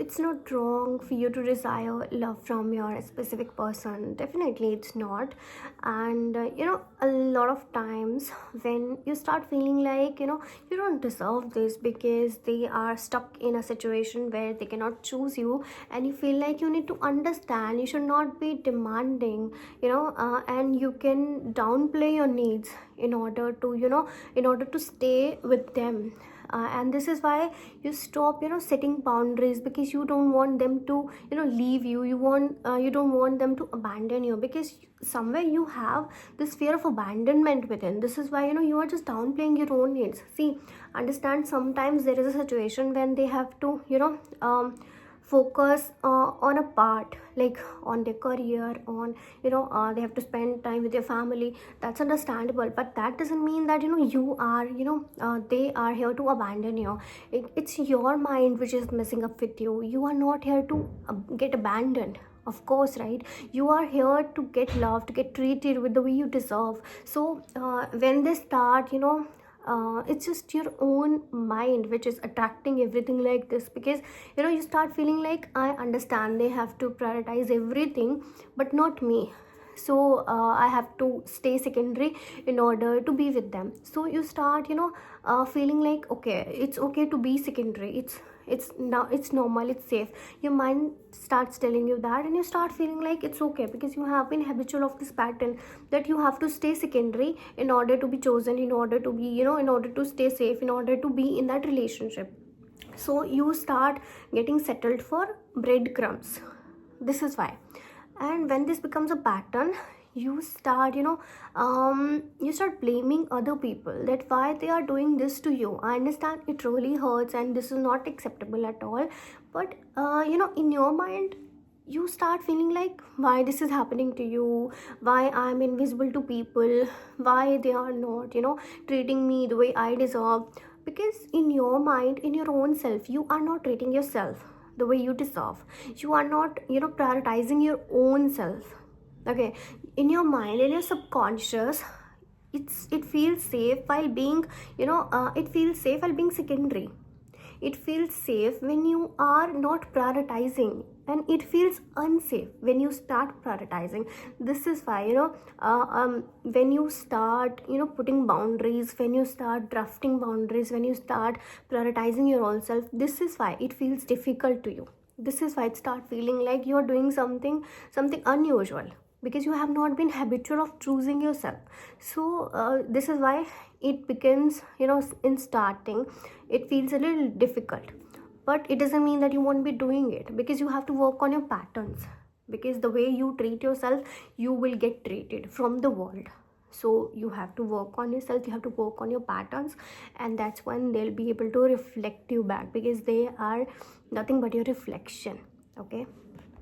it's not wrong for you to desire love from your specific person. Definitely it's not. And a lot of times when you start feeling like you don't deserve this because they are stuck in a situation where they cannot choose you, and you feel like you need to understand, you should not be demanding, and you can downplay your needs in order to stay with them. And this is why you stop setting boundaries, because you don't want them to leave you. You don't want them to abandon you, because somewhere you have this fear of abandonment within. This is why you are just downplaying your own needs. See, understand, sometimes there is a situation when they have to focus on a part, like on their career, on they have to spend time with their family. That's understandable, but that doesn't mean that you are they are here to abandon you. It's your mind which is messing up with you. You are not here to get abandoned, of course, right? You are here to get loved, to get treated with the way you deserve. So when they start it's just your own mind which is attracting everything like this, because you start feeling like, I understand they have to prioritize everything, but not me. So I have to stay secondary in order to be with them. So you start feeling like, okay, it's okay to be secondary. It's normal, it's safe. Your mind starts telling you that, and you start feeling like it's okay, because you have been habitual of this pattern, that you have to stay secondary in order to be chosen, in order to be in order to stay safe, in order to be in that relationship. So you start getting settled for breadcrumbs. This is why. And when this becomes a pattern, you start you start blaming other people, that why they are doing this to you. I understand it really hurts, and this is not acceptable at all, but in your mind you start feeling like, why this is happening to you, why I'm invisible to people, why they are not treating me the way I deserve. Because in your mind, in your own self, you are not treating yourself the way you deserve. You are not prioritizing your own self. Okay, in your mind, in your subconscious, it feels safe while being it feels safe while being secondary. It feels safe when you are not prioritizing, and it feels unsafe when you start prioritizing. This is why when you start putting boundaries, when you start drafting boundaries, when you start prioritizing your own self, this is why it feels difficult to you. This is why it start feeling like you are doing something unusual, because you have not been habitual of choosing yourself. So this is why it begins in starting it feels a little difficult, but it doesn't mean that you won't be doing it, because you have to work on your patterns. Because the way you treat yourself, you will get treated from the world. So you have to work on yourself, you have to work on your patterns, and that's when they'll be able to reflect you back, because they are nothing but your reflection. Okay.